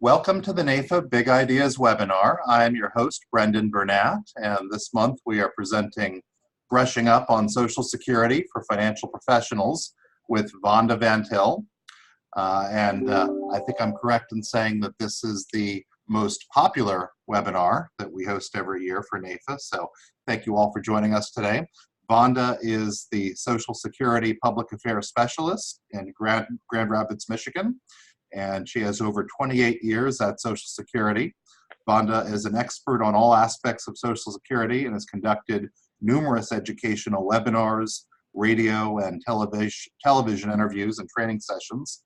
Welcome to the NAIFA Big Ideas webinar. I'm your host, Brendan Burnett, and this month we are presenting Brushing Up on Social Security for Financial Professionals with Vonda Vantil. I think I'm correct in saying that this is the most popular webinar that we host every year for NAIFA, so thank you all for joining us today. Vonda is the Social Security Public Affairs Specialist in Grand Rapids, Michigan, and she has over 28 years at Social Security. Vonda is an expert on all aspects of Social Security and has conducted numerous educational webinars, radio and television interviews and training sessions.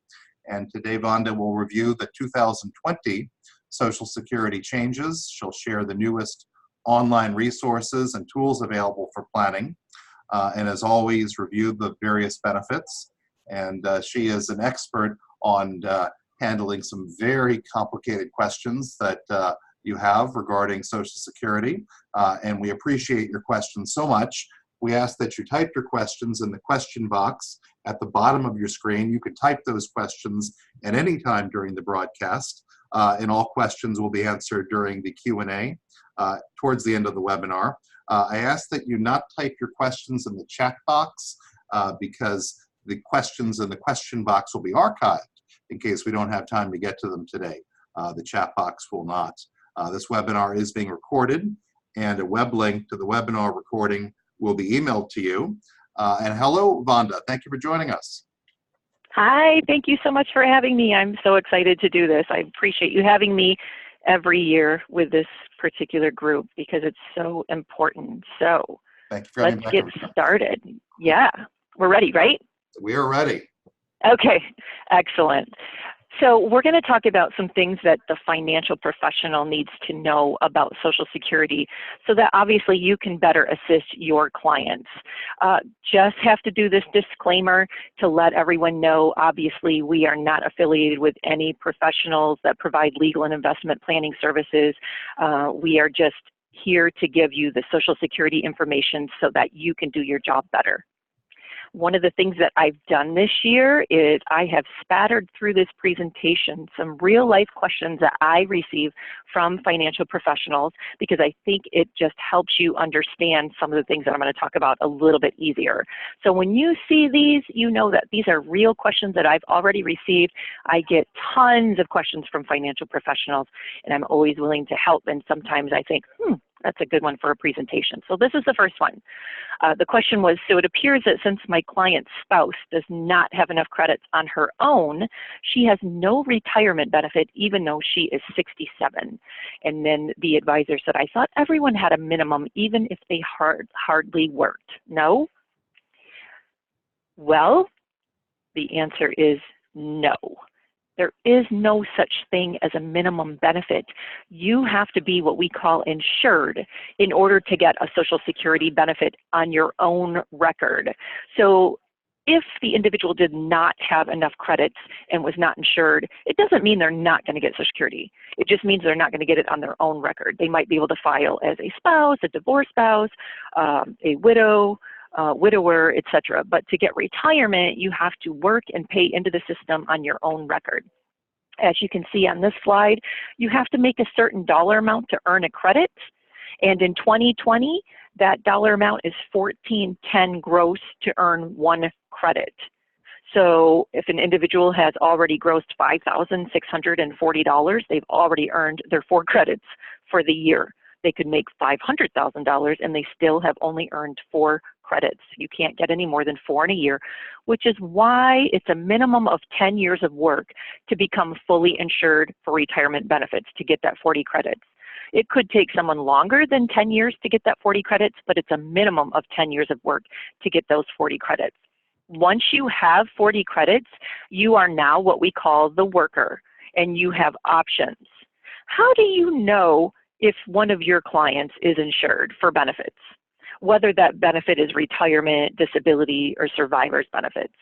And today Vonda will review the 2020 Social Security changes. She'll share the newest online resources and tools available for planning, and as always, review the various benefits. And she is an expert on handling some very complicated questions that you have regarding Social Security, and we appreciate your questions so much. We ask that you type your questions in the question box at the bottom of your screen. You can type those questions at any time during the broadcast, and all questions will be answered during the Q&A towards the end of the webinar. I ask that you not type your questions in the chat box because the questions in the question box will be archived in case we don't have time to get to them today. The chat box will not. This webinar is being recorded, and a web link to the webinar recording will be emailed to you. And hello, Vonda. Thank you for joining us. Hi, thank you so much for having me. I'm so excited to do this. I appreciate you having me every year with this particular group because it's so important. So thank you for let's get started. Yeah, we're ready, right? We are ready. Okay, excellent. So we're going to talk about some things that the financial professional needs to know about Social Security so that obviously you can better assist your clients. Just have to do this disclaimer to let everyone know, obviously we are not affiliated with any professionals that provide legal and investment planning services. We are just here to give you the Social Security information so that you can do your job better. One of the things that I've done this year is I have spattered through this presentation some real life questions that I receive from financial professionals because I think it just helps you understand some of the things that I'm going to talk about a little bit easier. So when you see these, you know that these are real questions that I've already received. I get tons of questions from financial professionals, and I'm always willing to help, and sometimes I think, that's a good one for a presentation. So this is the first one. The question was, so it appears that since my client's spouse does not have enough credits on her own, she has no retirement benefit even though she is 67. And then the advisor said, I thought everyone had a minimum even if they hardly worked. No? Well, the answer is no. There is no such thing as a minimum benefit. You have to be what we call insured in order to get a Social Security benefit on your own record. So if the individual did not have enough credits and was not insured, it doesn't mean they're not going to get Social Security. It just means they're not going to get it on their own record. They might be able to file as a spouse, a divorced spouse, a widow, widower, etc. But to get retirement, you have to work and pay into the system on your own record. As you can see on this slide, you have to make a certain dollar amount to earn a credit. And in 2020, that dollar amount is $14.10 gross to earn one credit. So if an individual has already grossed $5,640, they've already earned their 4 credits for the year. They could make $500,000 and they still have only earned 4 credits. You can't get any more than 4 in a year, which is why it's a minimum of 10 years of work to become fully insured for retirement benefits to get that 40 credits. It could take someone longer than 10 years to get that 40 credits, but it's a minimum of 10 years of work to get those 40 credits. Once you have 40 credits, you are now what we call the worker, and you have options. How do you know if one of your clients is insured for benefits, whether that benefit is retirement, disability, or survivor's benefits?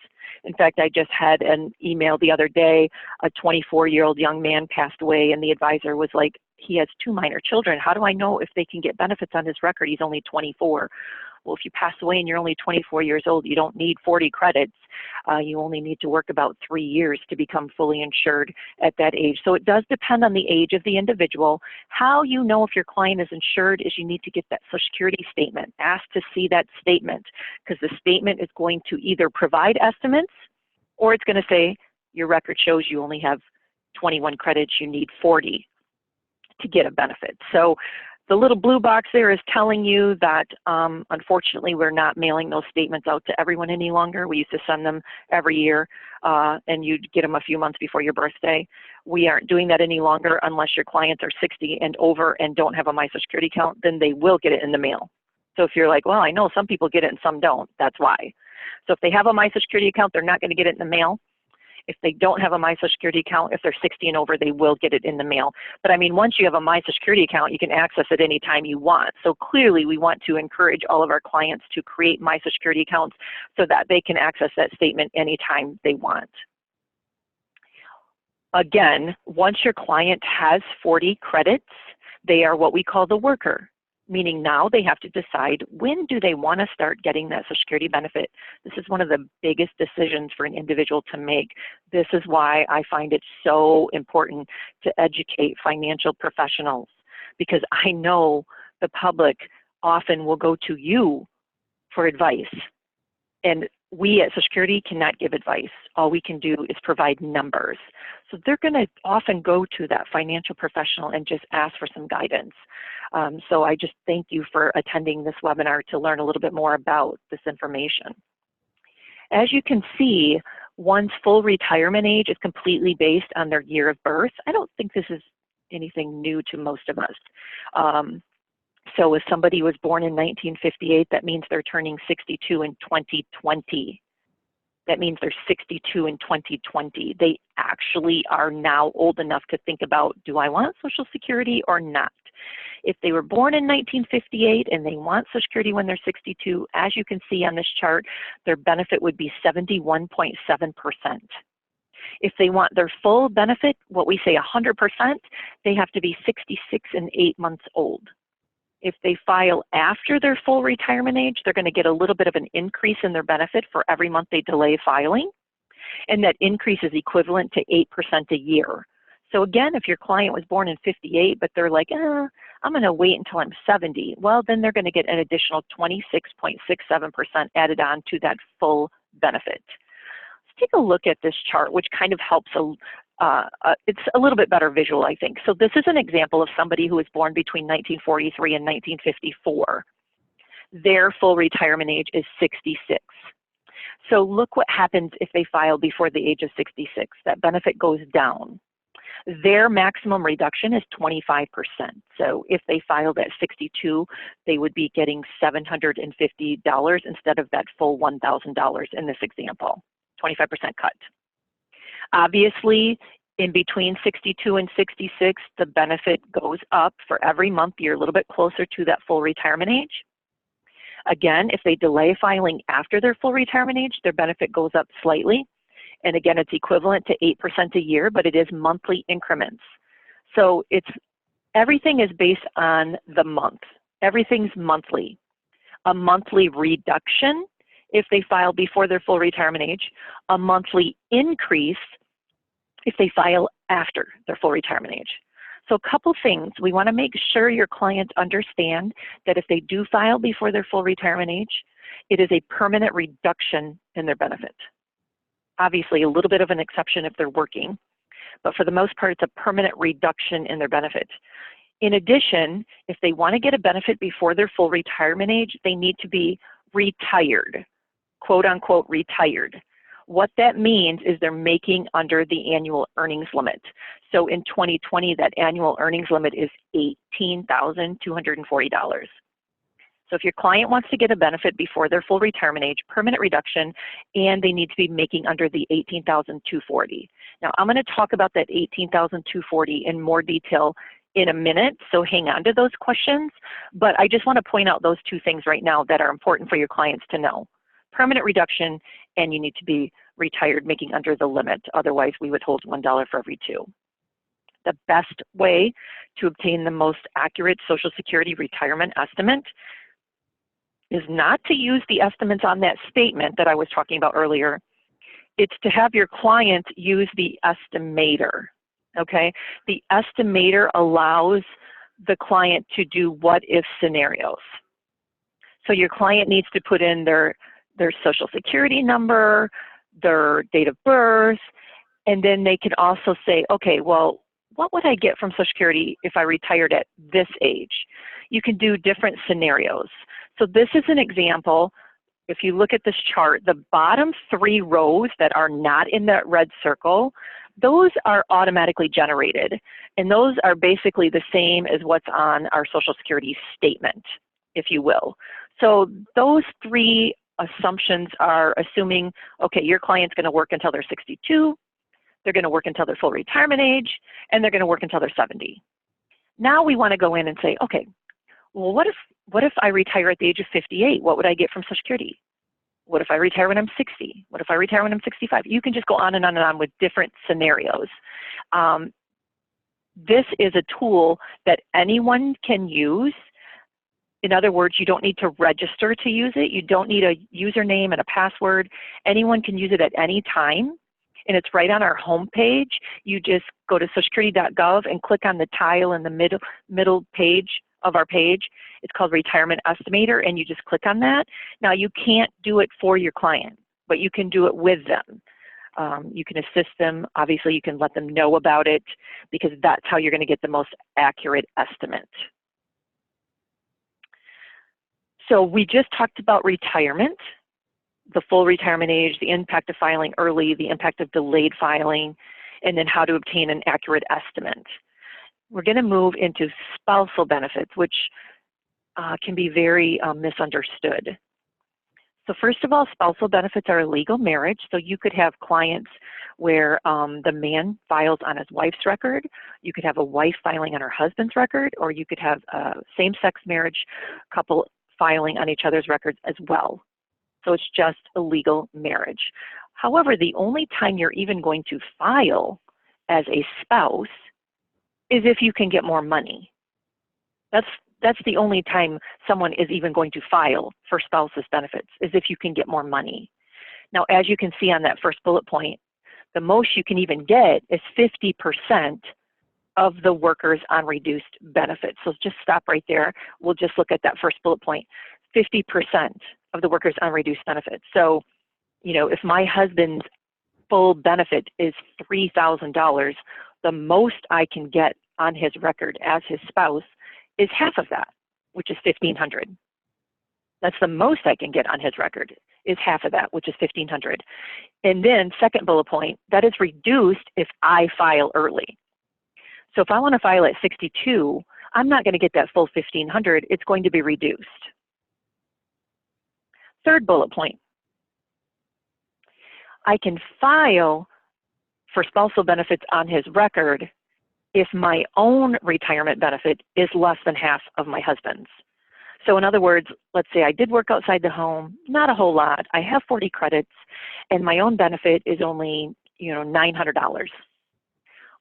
In fact, I just had an email the other day, a 24-year-old young man passed away, and the advisor was like, he has 2 minor children. How do I know if they can get benefits on his record? He's only 24. well, if you pass away and you're only 24 years old, you don't need 40 credits. You only need to work about 3 years to become fully insured at that age. So it does depend on the age of the individual. How you know if your client is insured is you need to get that Social Security statement. Ask to see that statement, because the statement is going to either provide estimates or it's going to say your record shows you only have 21 credits, you need 40 to get a benefit. So the little blue box there is telling you that unfortunately we're not mailing those statements out to everyone any longer. We used to send them every year and you'd get them a few months before your birthday. We aren't doing that any longer unless your clients are 60 and over and don't have a My Social Security account, then they will get it in the mail. So if you're like, well, I know some people get it and some don't, that's why. So if they have a My Social Security account, they're not going to get it in the mail. If they don't have a My Social Security account, if they're 60 and over, they will get it in the mail. But I mean, once you have a My Social Security account, you can access it anytime you want. So clearly, we want to encourage all of our clients to create My Social Security accounts so that they can access that statement anytime they want. Again, once your client has 40 credits, they are what we call the worker, meaning now they have to decide when do they want to start getting that Social Security benefit. This is one of the biggest decisions for an individual to make. This is why I find it so important to educate financial professionals, because I know the public often will go to you for advice. And we at Social Security cannot give advice. All we can do is provide numbers. So they're going to often go to that financial professional and just ask for some guidance. So I just thank you for attending this webinar to learn a little bit more about this information. As you can see, one's full retirement age is completely based on their year of birth. I don't think this is anything new to most of us. So if somebody was born in 1958, that means they're turning 62 in 2020. That means they're 62 in 2020. They actually are now old enough to think about, do I want Social Security or not? If they were born in 1958 and they want Social Security when they're 62, as you can see on this chart, their benefit would be 71.7%. If they want their full benefit, what we say 100%, they have to be 66 and 8 months old. If they file after their full retirement age, they're going to get a little bit of an increase in their benefit for every month they delay filing. And that increase is equivalent to 8% a year. So again, if your client was born in 58, but they're like, I'm going to wait until I'm 70, well, then they're going to get an additional 26.67% added on to that full benefit. Let's take a look at this chart, which kind of helps it's a little bit better visual, I think. So this is an example of somebody who was born between 1943 and 1954. Their full retirement age is 66. So look what happens if they file before the age of 66. That benefit goes down. Their maximum reduction is 25%. So if they filed at 62, they would be getting $750 instead of that full $1,000 in this example, 25% cut. Obviously, in between 62 and 66, the benefit goes up for every month. You're a little bit closer to that full retirement age. Again, if they delay filing after their full retirement age, their benefit goes up slightly. And again, it's equivalent to 8% a year, but it is monthly increments. So everything is based on the month. Everything's monthly. A monthly reduction if they file before their full retirement age, a monthly increase if they file after their full retirement age. So a couple things. We want to make sure your clients understand that if they do file before their full retirement age, it is a permanent reduction in their benefit. Obviously, a little bit of an exception if they're working, but for the most part, it's a permanent reduction in their benefit. In addition, if they want to get a benefit before their full retirement age, they need to be retired, quote unquote retired. What that means is they're making under the annual earnings limit. So in 2020, that annual earnings limit is $18,240. So if your client wants to get a benefit before their full retirement age, permanent reduction, and they need to be making under the $18,240. Now I'm going to talk about that $18,240 in more detail in a minute, so hang on to those questions. But I just want to point out those two things right now that are important for your clients to know. Permanent reduction, and you need to be retired making under the limit. Otherwise, we would hold $1 for every 2. The best way to obtain the most accurate Social Security retirement estimate is not to use the estimates on that statement that I was talking about earlier. It's to have your client use the estimator, okay? The estimator allows the client to do what-if scenarios. So your client needs to put in their social security number, their date of birth, and then they can also say, okay, well, what would I get from Social Security if I retired at this age? You can do different scenarios. So this is an example. If you look at this chart, the bottom 3 rows that are not in that red circle, those are automatically generated. And those are basically the same as what's on our Social Security statement, if you will. So those 3 assumptions are assuming, okay, your client's going to work until they're 62, they're going to work until their full retirement age, and they're going to work until they're 70. Now we want to go in and say, okay, well, what if I retire at the age of 58? What would I get from Social Security? What if I retire when I'm 60? What if I retire when I'm 65? You can just go on and on and on with different scenarios. This is a tool that anyone can use. In other words, you don't need to register to use it. You don't need a username and a password. Anyone can use it at any time. And it's right on our homepage. You just go to socialsecurity.gov and click on the tile in the middle page of our page. It's called Retirement Estimator, and you just click on that. Now, you can't do it for your client, but you can do it with them. You can assist them. Obviously, you can let them know about it, because that's how you're going to get the most accurate estimate. So we just talked about retirement, the full retirement age, the impact of filing early, the impact of delayed filing, and then how to obtain an accurate estimate. We're going to move into spousal benefits, which can be very misunderstood. So first of all, spousal benefits are a legal marriage. So you could have clients where the man files on his wife's record, you could have a wife filing on her husband's record, or you could have a same-sex marriage couple filing on each other's records as well. So it's just a legal marriage. However, the only time you're even going to file as a spouse is if you can get more money. That's the only time someone is even going to file for spouse's benefits, is if you can get more money. Now, as you can see on that first bullet point, the most you can even get is 50% of the workers on reduced benefits. So just stop right there. We'll just look at that first bullet point, 50% of the workers on reduced benefits. So, you know, if my husband's full benefit is $3,000, the most I can get on his record as his spouse is half of that, which is $1,500. That's the most I can get on his record, is half of that, which is $1,500. And then second bullet point, that is reduced if I file early. So if I want to file at 62, I'm not going to get that full $1,500. It's going to be reduced. Third bullet point, I can file for spousal benefits on his record if my own retirement benefit is less than half of my husband's. So in other words, let's say I did work outside the home, not a whole lot. I have 40 credits, and my own benefit is only, you know, $900.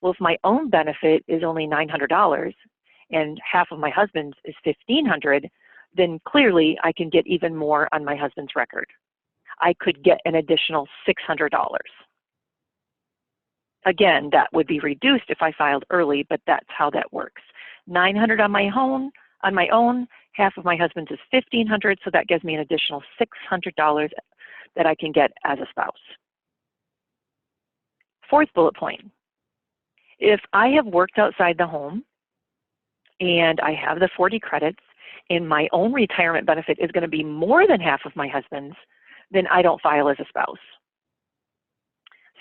Well, if my own benefit is only $900 and half of my husband's is $1,500, then clearly I can get even more on my husband's record. I could get an additional $600. Again, that would be reduced if I filed early, but that's how that works. $900 on my own, half of my husband's is $1,500, so that gives me an additional $600 that I can get as a spouse. Fourth bullet point, if I have worked outside the home and I have the 40 credits and my own retirement benefit is going to be more than half of my husband's, then I don't file as a spouse.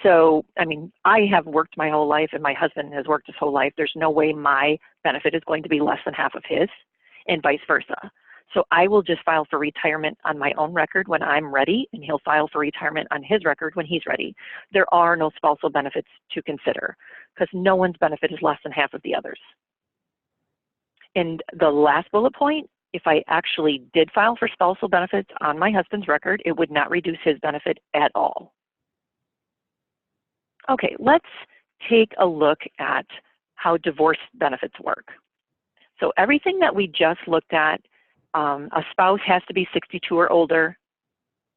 So, I mean, I have worked my whole life and my husband has worked his whole life. There's no way my benefit is going to be less than half of his, and vice versa. So I will just file for retirement on my own record when I'm ready, and he'll file for retirement on his record when he's ready. There are no spousal benefits to consider because no one's benefit is less than half of the others. And the last bullet point, if I actually did file for spousal benefits on my husband's record, it would not reduce his benefit at all. Okay, let's take a look at how divorce benefits work. So everything that we just looked at A spouse has to be 62 or older.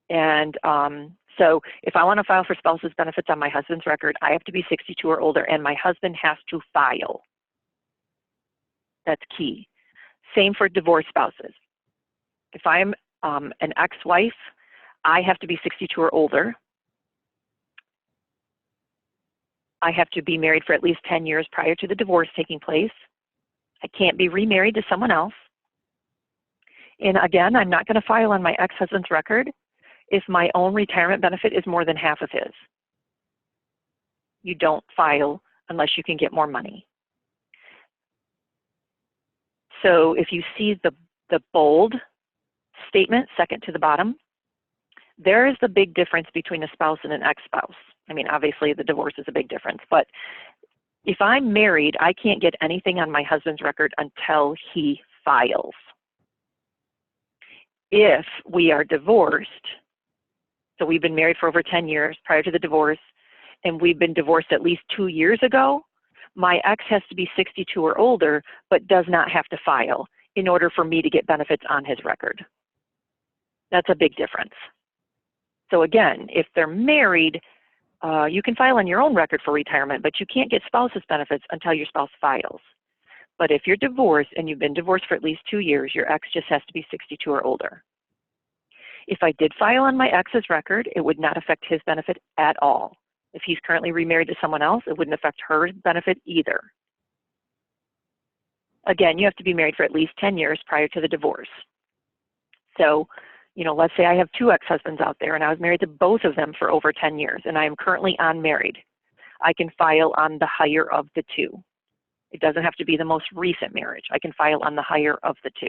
And so if I want to file for spouse's benefits on my husband's record, I have to be 62 or older, and my husband has to file. That's key. Same for divorced spouses. If I'm an ex-wife, I have to be 62 or older. I have to be married for at least 10 years prior to the divorce taking place. I can't be remarried to someone else. And again, I'm not going to file on my ex-husband's record if my own retirement benefit is more than half of his. You don't file unless you can get more money. So if you see the bold statement, second to the bottom, there is the big difference between a spouse and an ex-spouse. I mean, obviously the divorce is a big difference, but if I'm married, I can't get anything on my husband's record until he files. If we are divorced, so we've been married for over 10 years prior to the divorce, and we've been divorced at least 2 years ago, my ex has to be 62 or older, but does not have to file in order for me to get benefits on his record. That's a big difference. So again, if they're married, you can file on your own record for retirement, but you can't get spouse's benefits until your spouse files. But if you're divorced and you've been divorced for at least 2 years, your ex just has to be 62 or older. If I did file on my ex's record, it would not affect his benefit at all. If he's currently remarried to someone else, it wouldn't affect her benefit either. Again, you have to be married for at least 10 years prior to the divorce. So, you know, let's say I have 2 ex-husbands out there and I was married to both of them for over 10 years and I am currently unmarried. I can file on the higher of the 2. It doesn't have to be the most recent marriage. I can file on the higher of the 2.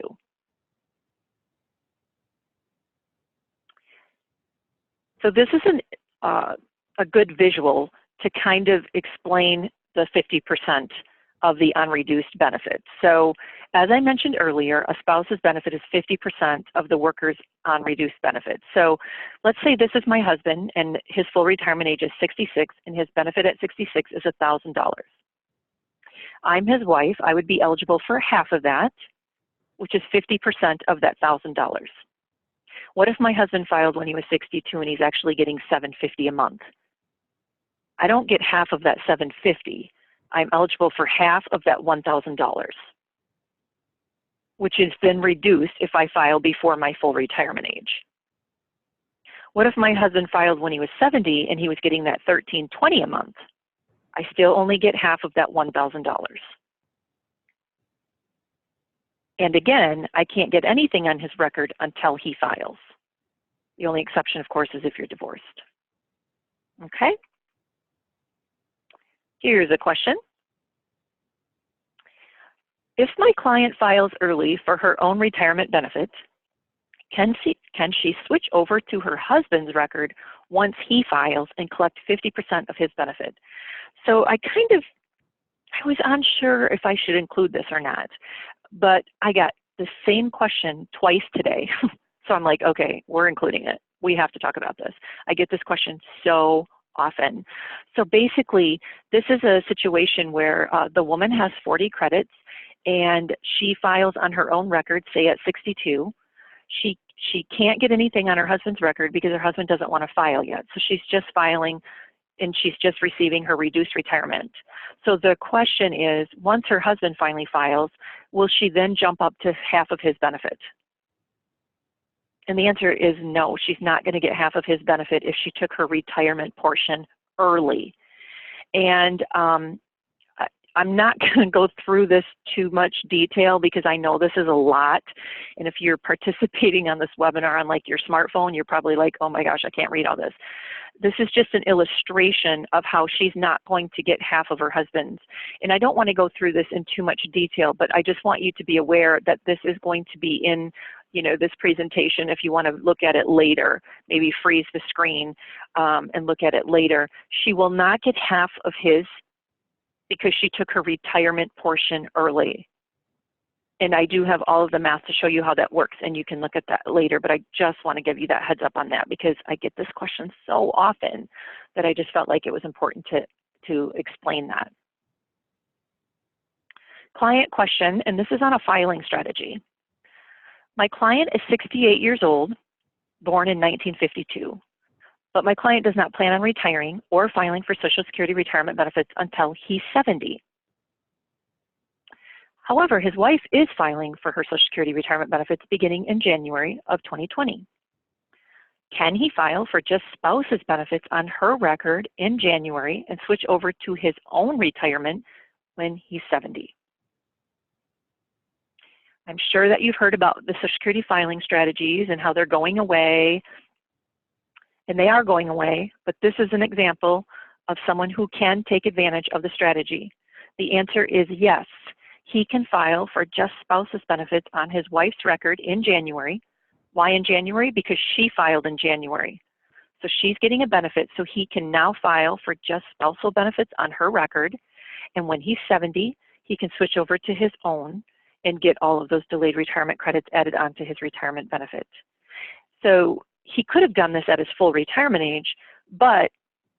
So this is a good visual to kind of explain the 50% of the unreduced benefits. So as I mentioned earlier, a spouse's benefit is 50% of the worker's unreduced benefits. So let's say this is my husband and his full retirement age is 66 and his benefit at 66 is $1,000. I'm his wife. I would be eligible for half of that, which is 50% of that $1,000. What if my husband filed when he was 62 and he's actually getting $750 a month? I don't get half of that $750. I'm eligible for half of that $1,000, which has been reduced if I file before my full retirement age. What if my husband filed when he was 70 and he was getting that $1,320 a month? I still only get half of that $1,000. And again, I can't get anything on his record until he files. The only exception, of course, is if you're divorced. Okay? Here's a question. If my client files early for her own retirement benefits, can she switch over to her husband's record once he files and collect 50% of his benefit? So I was unsure if I should include this or not, but I got the same question twice today. So I'm like, okay, we're including it. We have to talk about this. I get this question so often. So basically, this is a situation where the woman has 40 credits and she files on her own record, say at 62. She can't get anything on her husband's record because her husband doesn't want to file yet. So she's just filing and she's just receiving her reduced retirement. So the question is, once her husband finally files, will she then jump up to half of his benefit? And the answer is no, she's not going to get half of his benefit if she took her retirement portion early. And I'm not going to go through this too much detail because I know this is a lot. And if you're participating on this webinar on like your smartphone, you're probably like, oh my gosh, I can't read all this. This is just an illustration of how she's not going to get half of her husband's. And I don't want to go through this in too much detail, but I just want you to be aware that this is going to be in, you know, this presentation. If you want to look at it later, maybe freeze the screen and look at it later. She will not get half of his because she took her retirement portion early. And I do have all of the math to show you how that works, and you can look at that later, but I just want to give you that heads up on that because I get this question so often that I just felt like it was important to explain that. Client question, and this is on a filing strategy. My client is 68 years old, born in 1952, but my client does not plan on retiring or filing for Social Security retirement benefits until he's 70. However, his wife is filing for her Social Security retirement benefits beginning in January of 2020. Can he file for just spouse's benefits on her record in January and switch over to his own retirement when he's 70? I'm sure that you've heard about the Social Security filing strategies and how they're going away, and they are going away, but this is an example of someone who can take advantage of the strategy. The answer is yes. He can file for just spouse's benefits on his wife's record in January. Why in January? Because she filed in January. So she's getting a benefit, so he can now file for just spousal benefits on her record, and when he's 70, he can switch over to his own and get all of those delayed retirement credits added onto his retirement benefit. So he could have done this at his full retirement age, but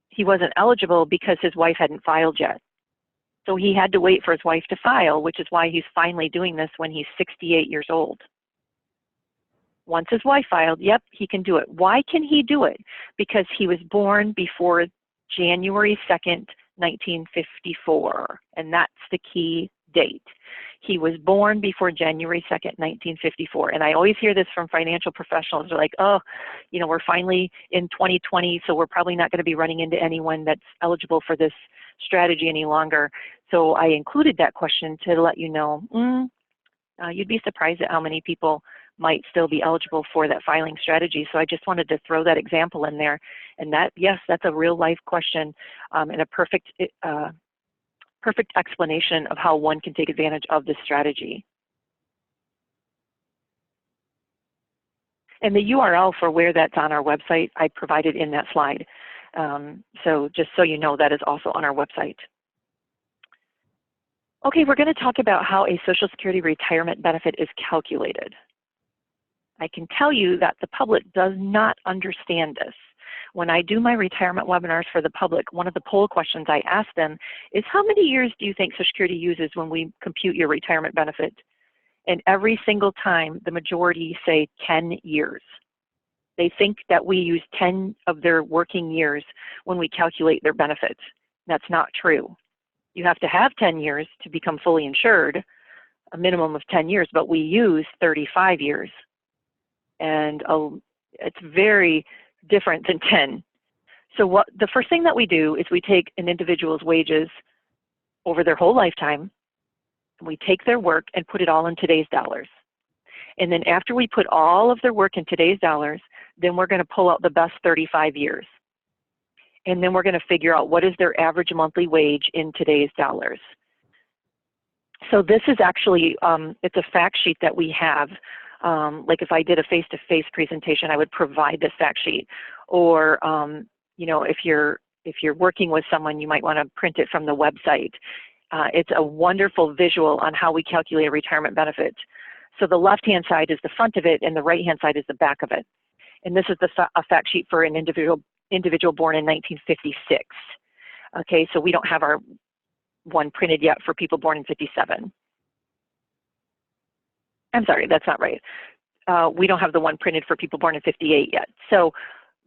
he wasn't eligible because his wife hadn't filed yet. So he had to wait for his wife to file, which is why he's finally doing this when he's 68 years old. Once his wife filed, yep, he can do it. Why can he do it? Because he was born before January 2nd, 1954, and that's the key date. He was born before January 2nd, 1954. And I always hear this from financial professionals. They're like, oh, you know, we're finally in 2020, so we're probably not going to be running into anyone that's eligible for this strategy any longer. So I included that question to let you know, you'd be surprised at how many people might still be eligible for that filing strategy. So I just wanted to throw that example in there. And that, yes, that's a real life question and a perfect explanation of how one can take advantage of this strategy. And the URL for where that's on our website, I provided in that slide. So just so you know, that is also on our website. Okay, we're going to talk about how a Social Security retirement benefit is calculated. I can tell you that the public does not understand this. When I do my retirement webinars for the public, one of the poll questions I ask them is, how many years do you think Social Security uses when we compute your retirement benefit? And every single time, the majority say 10 years. They think that we use 10 of their working years when we calculate their benefits. That's not true. You have to have 10 years to become fully insured, a minimum of 10 years, but we use 35 years. And it's very different than 10. So the first thing that we do is we take an individual's wages over their whole lifetime, and we take their work and put it all in today's dollars. And then after we put all of their work in today's dollars, then we're going to pull out the best 35 years. And then we're going to figure out what is their average monthly wage in today's dollars. So this is actually, it's a fact sheet that we have. Like if I did a face-to-face presentation, I would provide this fact sheet. Or, you know, if you're working with someone, you might want to print it from the website. It's a wonderful visual on how we calculate a retirement benefit. So the left-hand side is the front of it, and the right-hand side is the back of it. And this is a fact sheet for an individual born in 1956. Okay, so we don't have our one printed yet for people born in 57. I'm sorry, that's not right. We don't have the one printed for people born in 58 yet. So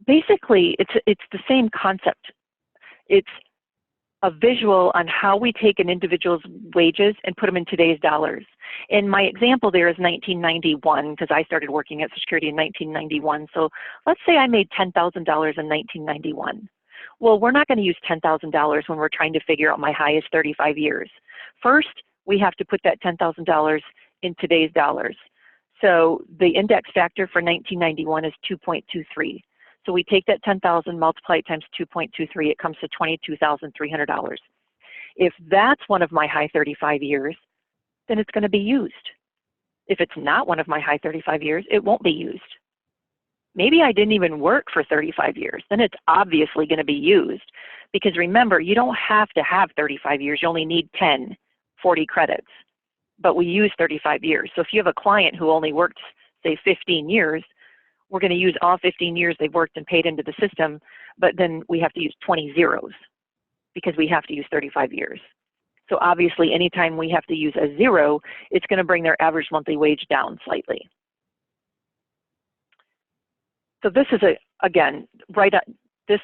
basically, it's the same concept. It's a visual on how we take an individual's wages and put them in today's dollars. And my example there is 1991, because I started working at Social Security in 1991. So let's say I made $10,000 in 1991. Well, we're not going to use $10,000 when we're trying to figure out my highest 35 years. First, we have to put that $10,000 in today's dollars. So the index factor for 1991 is 2.23. So we take that 10,000, multiply it times 2.23, it comes to $22,300. If that's one of my high 35 years, then it's going to be used. If it's not one of my high 35 years, it won't be used. Maybe I didn't even work for 35 years, then it's obviously going to be used. Because remember, you don't have to have 35 years, you only need 40 credits. But we use 35 years. So if you have a client who only worked, say, 15 years, we're going to use all 15 years they've worked and paid into the system, but then we have to use 20 zeros because we have to use 35 years. So obviously, anytime we have to use a zero, it's going to bring their average monthly wage down slightly. So this is, again, this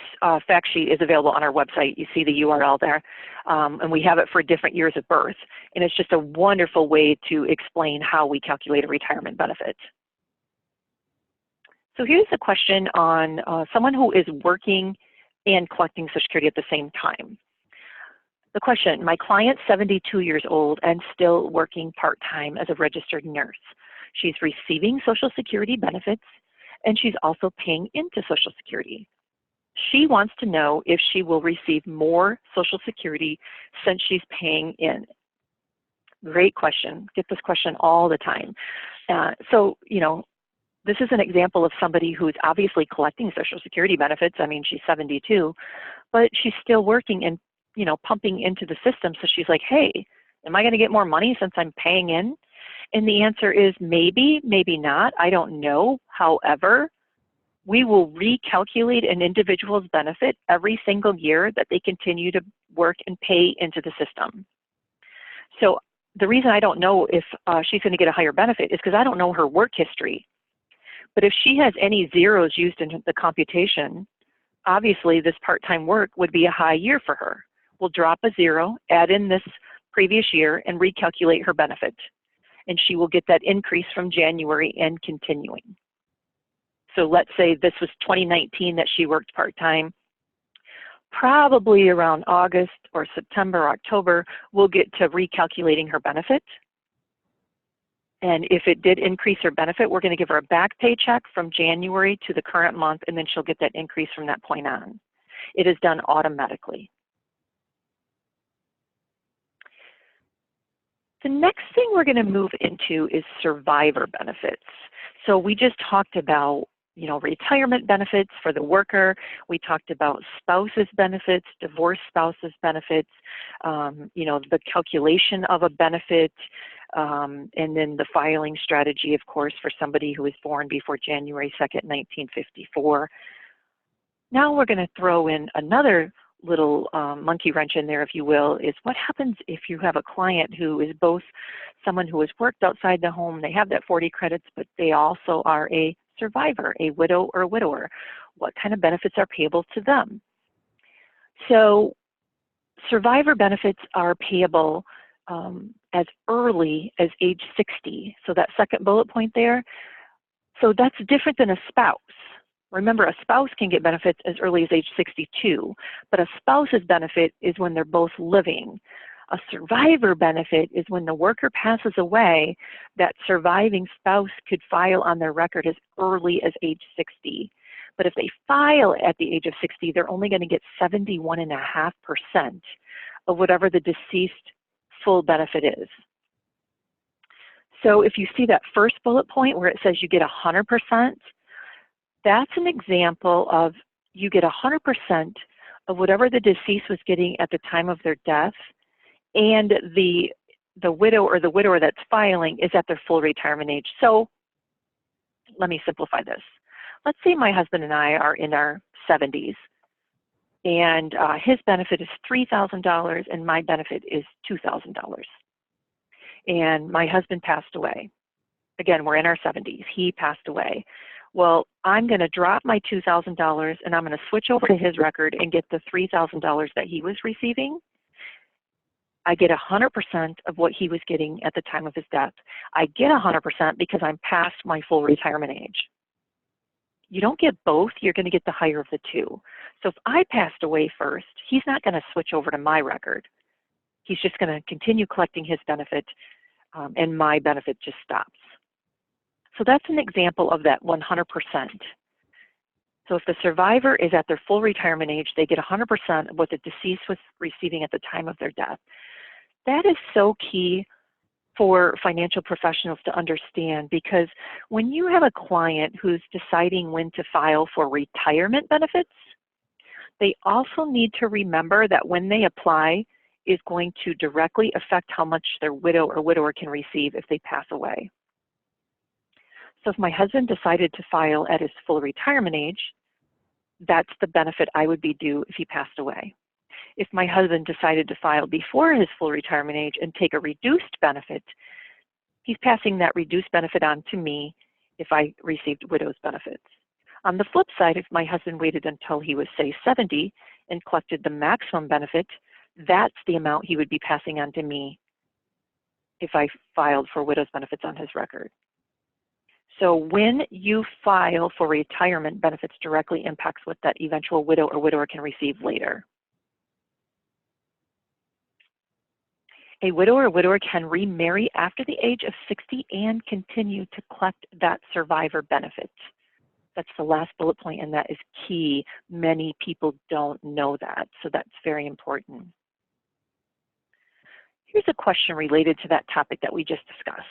fact sheet is available on our website. You see the URL there, and we have it for different years of birth. And it's just a wonderful way to explain how we calculate a retirement benefit. So here's a question on someone who is working and collecting Social Security at the same time. The question, my client's 72 years old and still working part-time as a registered nurse. She's receiving Social Security benefits, and she's also paying into Social Security. She wants to know if she will receive more Social Security since she's paying in. Great question. Get this question all the time. So, you know, this is an example of somebody who's obviously collecting Social Security benefits. I mean, she's 72, but she's still working and, you know, pumping into the system. So she's like, hey, am I going to get more money since I'm paying in? And the answer is maybe, maybe not. I don't know. However, we will recalculate an individual's benefit every single year that they continue to work and pay into the system. So the reason I don't know if she's going to get a higher benefit is because I don't know her work history. But if she has any zeros used in the computation, obviously this part-time work would be a high year for her. We'll drop a zero, add in this previous year, and recalculate her benefit. And she will get that increase from January and continuing. So let's say this was 2019 that she worked part-time. Probably around August or September, October, we'll get to recalculating her benefit. And if it did increase her benefit, we're going to give her a back paycheck from January to the current month, and then she'll get that increase from that point on. It is done automatically. The next thing we're going to move into is survivor benefits. So we just talked about, you know, retirement benefits for the worker. We talked about spouses benefits, divorced spouses benefits, you know, the calculation of a benefit, and then the filing strategy, of course, for somebody who was born before January 2nd, 1954. Now we're going to throw in another little monkey wrench in there, if you will, is what happens if you have a client who is both someone who has worked outside the home, they have that 40 credits, but they also are a survivor, a widow or a widower. What kind of benefits are payable to them? So survivor benefits are payable as early as age 60. So that second bullet point there, so that's different than a spouse. Remember, a spouse can get benefits as early as age 62, but a spouse's benefit is when they're both living. A survivor benefit is when the worker passes away, that surviving spouse could file on their record as early as age 60. But if they file at the age of 60, they're only going to get 71.5% of whatever the deceased full benefit is. So if you see that first bullet point where it says you get 100%, that's an example of you get 100% of whatever the deceased was getting at the time of their death, and the widow or the widower that's filing is at their full retirement age. So let me simplify this. Let's say my husband and I are in our 70s, and his benefit is $3,000 and my benefit is $2,000. And my husband passed away. Again, we're in our 70s. He passed away. Well, I'm going to drop my $2,000 and I'm going to switch over to his record and get the $3,000 that he was receiving. I get 100% of what he was getting at the time of his death. I get 100% because I'm past my full retirement age. You don't get both, you're going to get the higher of the two. So if I passed away first, he's not going to switch over to my record. He's just going to continue collecting his benefit, and my benefit just stops. So that's an example of that 100%. So if the survivor is at their full retirement age, they get 100% of what the deceased was receiving at the time of their death. That is so key for financial professionals to understand, because when you have a client who's deciding when to file for retirement benefits, they also need to remember that when they apply is going to directly affect how much their widow or widower can receive if they pass away. So if my husband decided to file at his full retirement age, that's the benefit I would be due if he passed away. If my husband decided to file before his full retirement age and take a reduced benefit, he's passing that reduced benefit on to me if I received widow's benefits. On the flip side, if my husband waited until he was, say, 70 and collected the maximum benefit, that's the amount he would be passing on to me if I filed for widow's benefits on his record. So when you file for retirement, benefits directly impacts what that eventual widow or widower can receive later. A widow or widower can remarry after the age of 60 and continue to collect that survivor benefit. That's the last bullet point, and that is key. Many people don't know that, so that's very important. Here's a question related to that topic that we just discussed.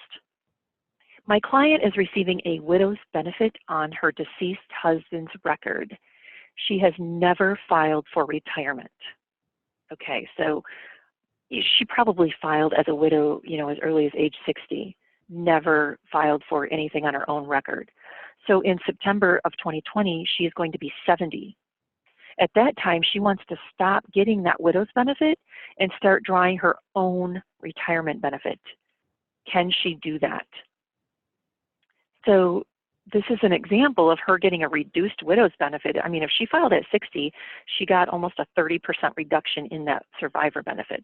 My client is receiving a widow's benefit on her deceased husband's record. She has never filed for retirement. Okay, so she probably filed as a widow, as early as age 60, never filed for anything on her own record. So in September of 2020, she is going to be 70. At that time, she wants to stop getting that widow's benefit and start drawing her own retirement benefit. Can she do that? So this is an example of her getting a reduced widow's benefit. I mean, if she filed at 60, she got almost a 30% reduction in that survivor benefit.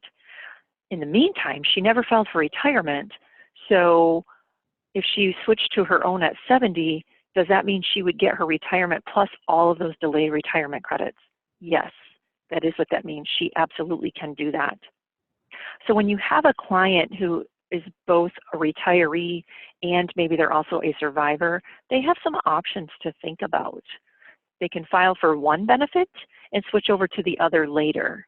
In the meantime, she never filed for retirement. So if she switched to her own at 70, does that mean she would get her retirement plus all of those delayed retirement credits? Yes, that is what that means. She absolutely can do that. So when you have a client who is both a retiree and maybe they're also a survivor, they have some options to think about. They can file for one benefit and switch over to the other later.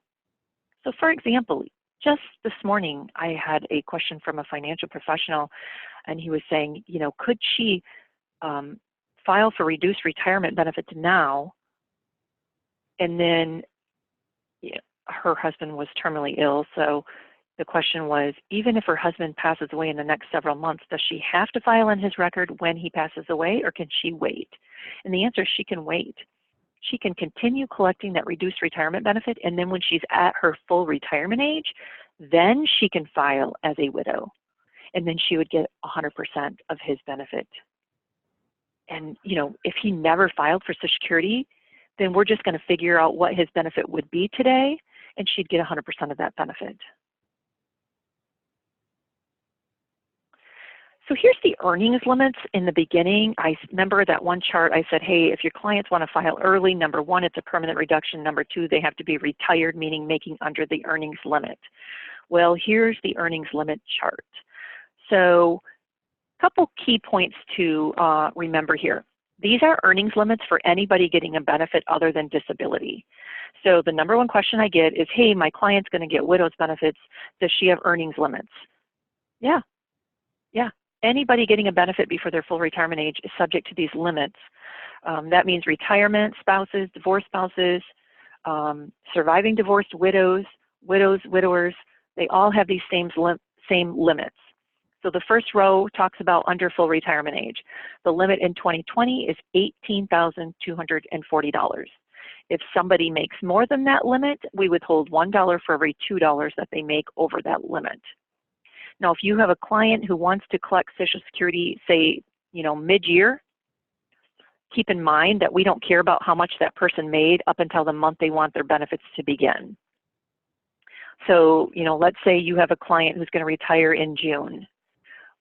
So for example, just this morning, I had a question from a financial professional, and he was saying, could she file for reduced retirement benefits now, and then her husband was terminally ill, so the question was, even if her husband passes away in the next several months, does she have to file on his record when he passes away, or can she wait? And the answer is she can wait. She can continue collecting that reduced retirement benefit, and then when she's at her full retirement age, then she can file as a widow, and then she would get 100% of his benefit. And if he never filed for Social Security, then we're just going to figure out what his benefit would be today, and she'd get 100% of that benefit. So here's the earnings limits in the beginning. I remember that one chart I said, hey, if your clients want to file early, number one, it's a permanent reduction. Number two, they have to be retired, meaning making under the earnings limit. Well, here's the earnings limit chart. So a couple key points to remember here. These are earnings limits for anybody getting a benefit other than disability. So the number one question I get is, hey, my client's going to get widow's benefits. Does she have earnings limits? Yeah. Anybody getting a benefit before their full retirement age is subject to these limits. That means retirement spouses, divorced spouses, surviving divorced widows, widowers, they all have these same limits. So the first row talks about under full retirement age. The limit in 2020 is $18,240. If somebody makes more than that limit, we withhold $1 for every $2 that they make over that limit. Now, if you have a client who wants to collect Social Security, say, mid-year, keep in mind that we don't care about how much that person made up until the month they want their benefits to begin. So, let's say you have a client who's going to retire in June.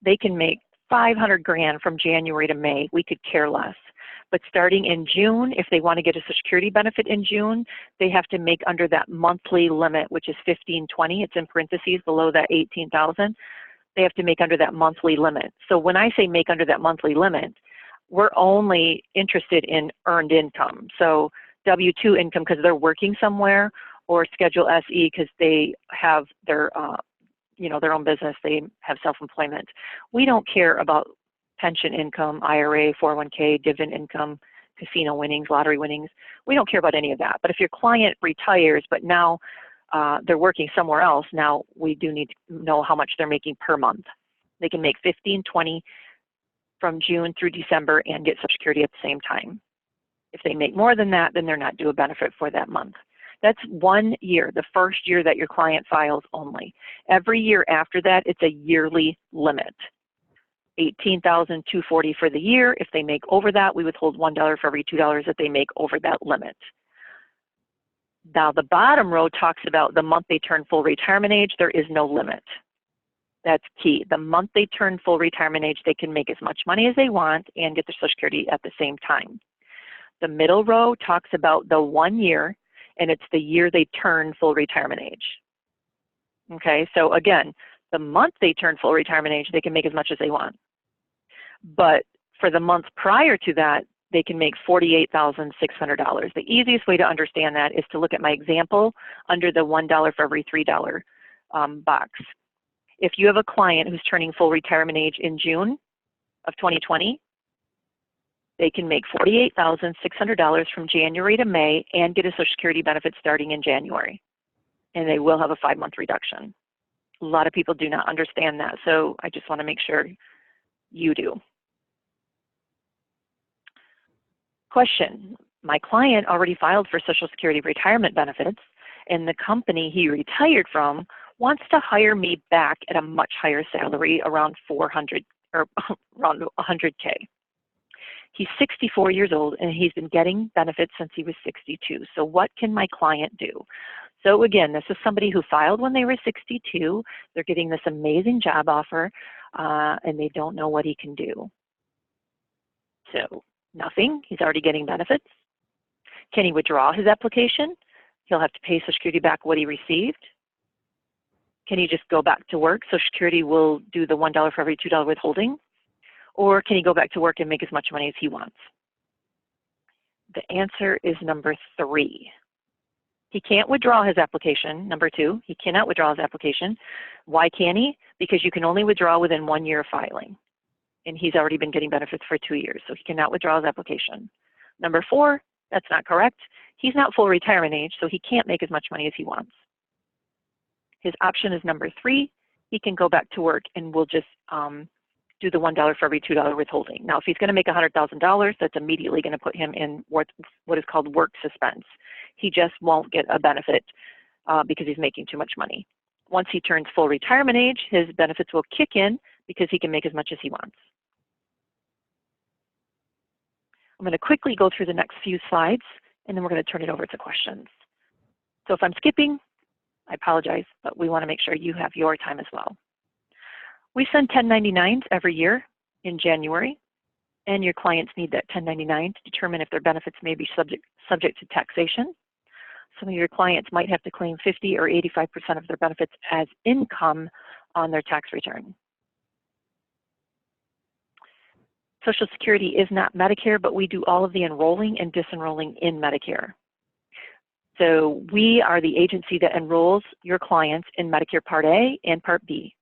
They can make $500 grand from January to May. We could care less. But starting in June, if they want to get a Social Security benefit in June, they have to make under that monthly limit, which is $1,520. It's in parentheses below that $18,000. They have to make under that monthly limit. So when I say make under that monthly limit, we're only interested in earned income. So W-2 income because they're working somewhere, or Schedule SE because they have their, their own business. They have self-employment. We don't care about pension income, IRA, 401k, dividend income, casino winnings, lottery winnings. We don't care about any of that. But if your client retires, but now they're working somewhere else, now we do need to know how much they're making per month. They can make $1,520 from June through December and get Social Security at the same time. If they make more than that, then they're not due a benefit for that month. That's 1 year, the first year that your client files only. Every year after that, it's a yearly limit. $18,240 for the year. If they make over that, we withhold $1 for every $2 that they make over that limit. Now the bottom row talks about the month they turn full retirement age, there is no limit. That's key. The month they turn full retirement age, they can make as much money as they want and get their Social Security at the same time. The middle row talks about the 1 year, and it's the year they turn full retirement age. Okay, so again, the month they turn full retirement age, they can make as much as they want. But for the month prior to that, they can make $48,600. The easiest way to understand that is to look at my example under the $1 for every $3 box. If you have a client who's turning full retirement age in June of 2020, they can make $48,600 from January to May and get a Social Security benefit starting in January. And they will have a 5-month reduction. A lot of people do not understand that, so I just want to make sure you do. Question, my client already filed for Social Security retirement benefits, and the company he retired from wants to hire me back at a much higher salary, around 400 or around 100K. He's 64 years old and he's been getting benefits since he was 62. So what can my client do? So again, this is somebody who filed when they were 62. They're getting this amazing job offer and they don't know what he can do. So nothing, he's already getting benefits. Can he withdraw his application? He'll have to pay Social Security back what he received. Can he just go back to work? Social Security will do the $1 for every $2 withholding. Or can he go back to work and make as much money as he wants? The answer is number 3. He can't withdraw his application. Number 2, he cannot withdraw his application. Why can't he? Because you can only withdraw within 1 year of filing. And he's already been getting benefits for 2 years, so he cannot withdraw his application. Number 4, that's not correct. He's not full retirement age, so he can't make as much money as he wants. His option is number 3. He can go back to work and we'll just do the $1 for every $2 withholding. Now, if he's going to make $100,000, that's immediately going to put him in what is called work suspense. He just won't get a benefit because he's making too much money. Once he turns full retirement age, his benefits will kick in because he can make as much as he wants. I'm going to quickly go through the next few slides, and then we're going to turn it over to questions. So if I'm skipping, I apologize, but we want to make sure you have your time as well. We send 1099s every year in January, and your clients need that 1099 to determine if their benefits may be subject to taxation. Some of your clients might have to claim 50 or 85% of their benefits as income on their tax return. Social Security is not Medicare, but we do all of the enrolling and disenrolling in Medicare. So we are the agency that enrolls your clients in Medicare Part A and Part B.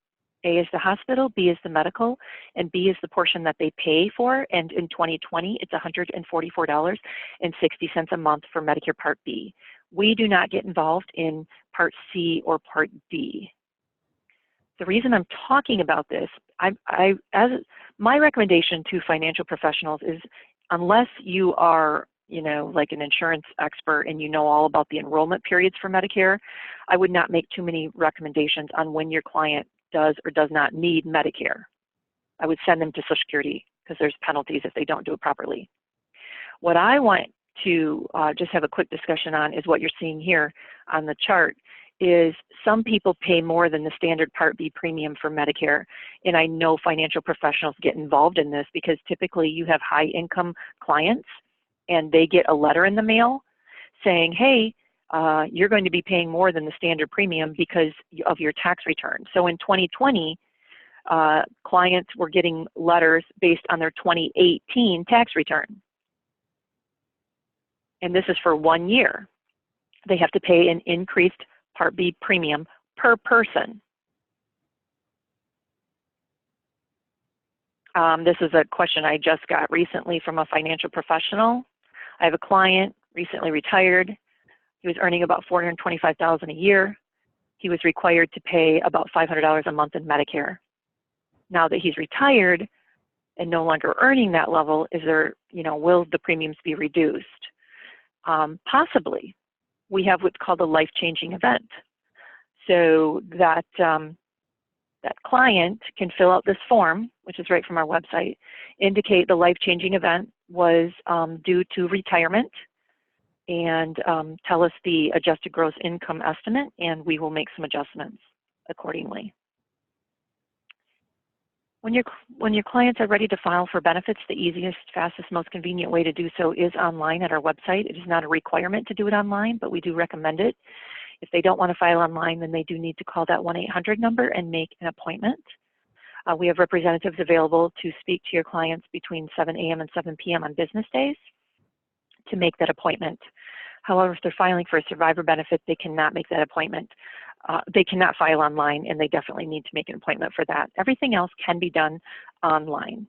A is the hospital, B is the medical, and B is the portion that they pay for. And in 2020, it's $144.60 a month for Medicare Part B. We do not get involved in Part C or Part D. The reason I'm talking about this, my recommendation to financial professionals is, unless you are like an insurance expert and you know all about the enrollment periods for Medicare, I would not make too many recommendations on when your client does or does not need Medicare. I would send them to Social Security because there's penalties if they don't do it properly. What I want to just have a quick discussion on is what you're seeing here on the chart is some people pay more than the standard Part B premium for Medicare. And I know financial professionals get involved in this because typically you have high income clients and they get a letter in the mail saying, hey, you're going to be paying more than the standard premium because of your tax return. So in 2020, clients were getting letters based on their 2018 tax return. And this is for 1 year. They have to pay an increased Part B premium per person. This is a question I just got recently from a financial professional. I have a client, recently retired. He was earning about $425,000 a year. He was required to pay about $500 a month in Medicare. Now that he's retired and no longer earning that level, will the premiums be reduced? Possibly. We have what's called a life-changing event. So that That client can fill out this form, which is right from our website, indicate the life-changing event was due to retirement, and tell us the adjusted gross income estimate, and we will make some adjustments accordingly. When your clients are ready to file for benefits, the easiest, fastest, most convenient way to do so is online at our website. It is not a requirement to do it online, but we do recommend it. If they don't want to file online, then they do need to call that 1-800 number and make an appointment. We have representatives available to speak to your clients between 7 a.m. and 7 p.m. on business days to make that appointment. However, if they're filing for a survivor benefit, they cannot make that appointment. They cannot file online, and they definitely need to make an appointment for that. Everything else can be done online.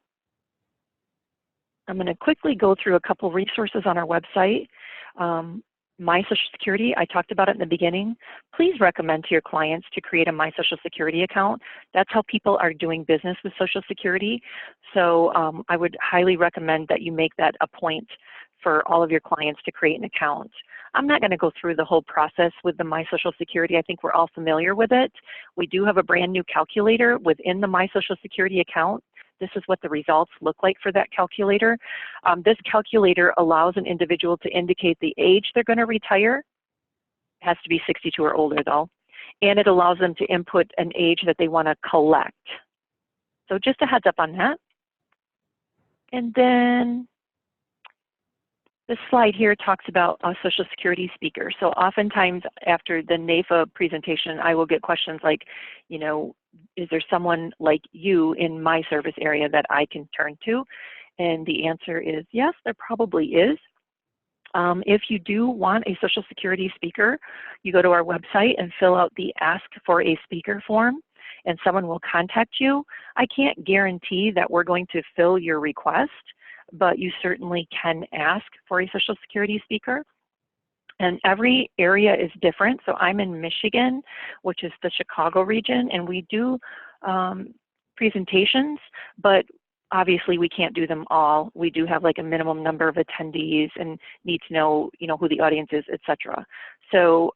I'm going to quickly go through a couple resources on our website. My Social Security, I talked about it in the beginning. Please recommend to your clients to create a My Social Security account. That's how people are doing business with Social Security. So I would highly recommend that you make that a point for all of your clients to create an account. I'm not going to go through the whole process with the My Social Security. I think we're all familiar with it. We do have a brand new calculator within the My Social Security account. This is what the results look like for that calculator. This calculator allows an individual to indicate the age they're going to retire. It has to be 62 or older though. And it allows them to input an age that they want to collect. So just a heads up on that. And then this slide here talks about a Social Security speaker. So oftentimes after the NAIFA presentation, I will get questions like, you know, is there someone like you in my service area that I can turn to? And the answer is yes, there probably is. If you do want a Social Security speaker, you go to our website and fill out the Ask for a Speaker form, and someone will contact you. I can't guarantee that we're going to fill your request, but you certainly can ask for a Social Security speaker. And every area is different. So I'm in Michigan, which is the Chicago region, and we do presentations, but obviously we can't do them all. We do have like a minimum number of attendees and need to know, you know, who the audience is, etc. So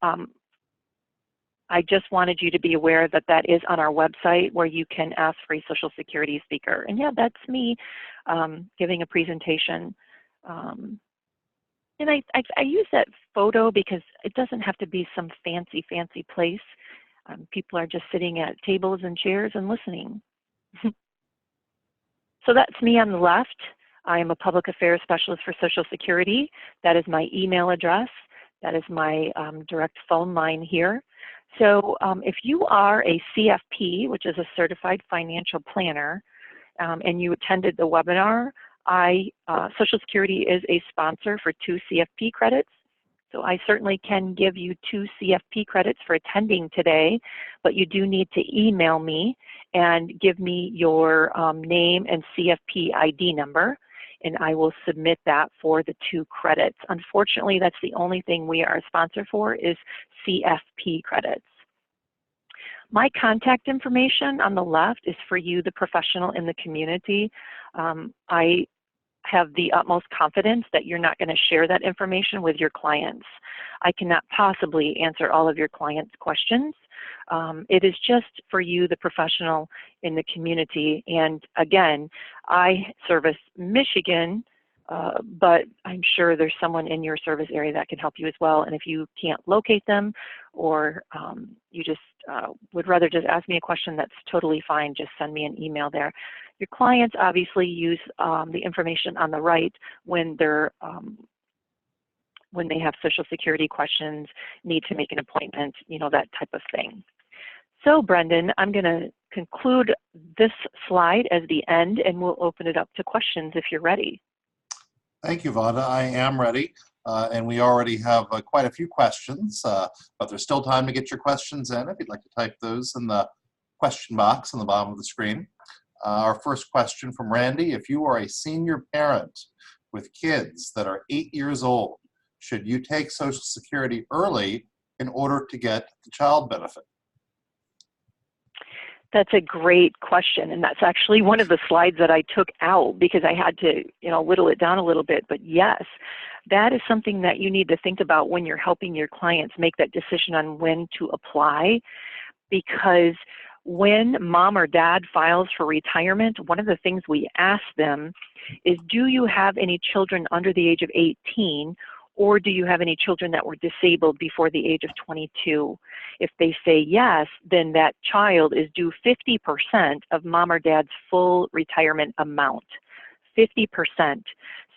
I just wanted you to be aware that that is on our website where you can ask for a Social Security speaker. And yeah, that's me giving a presentation. And I use that photo because it doesn't have to be some fancy place. People are just sitting at tables and chairs and listening. So that's me on the left. I am a public affairs specialist for Social Security. That is my email address. That is my direct phone line here. So if you are a CFP, which is a Certified Financial Planner, and you attended the webinar, Social Security is a sponsor for 2 CFP credits. So I certainly can give you 2 CFP credits for attending today, but you do need to email me and give me your name and CFP ID number, and I will submit that for the 2 credits. Unfortunately, that's the only thing we are a sponsor for is CFP credits. My contact information on the left is for you, the professional in the community. I have the utmost confidence that you're not going to share that information with your clients. I cannot possibly answer all of your clients' questions. It is just for you, the professional in the community. And again, I service Michigan, but I'm sure there's someone in your service area that can help you as well. And if you can't locate them, or you just would rather just ask me a question, that's totally fine. Just send me an email there. Your clients obviously use the information on the right when they're when they have Social Security questions, need to make an appointment, you know, that type of thing. So Brendan, I'm going to conclude this slide as the end, and we'll open it up to questions if you're ready. Thank you, Vonda. I am ready, and we already have quite a few questions, but there's still time to get your questions in if you'd like to type those in the question box on the bottom of the screen. Our first question from Randy: if you are a senior parent with kids that are 8 years old, should you take Social Security early in order to get the child benefit? That's a great question, and that's actually one of the slides that I took out because I had to, you know, whittle it down a little bit. But yes, that is something that you need to think about when you're helping your clients make that decision on when to apply, because when mom or dad files for retirement, one of the things we ask them is, do you have any children under the age of 18, or do you have any children that were disabled before the age of 22? If they say yes, then that child is due 50% of mom or dad's full retirement amount, 50%.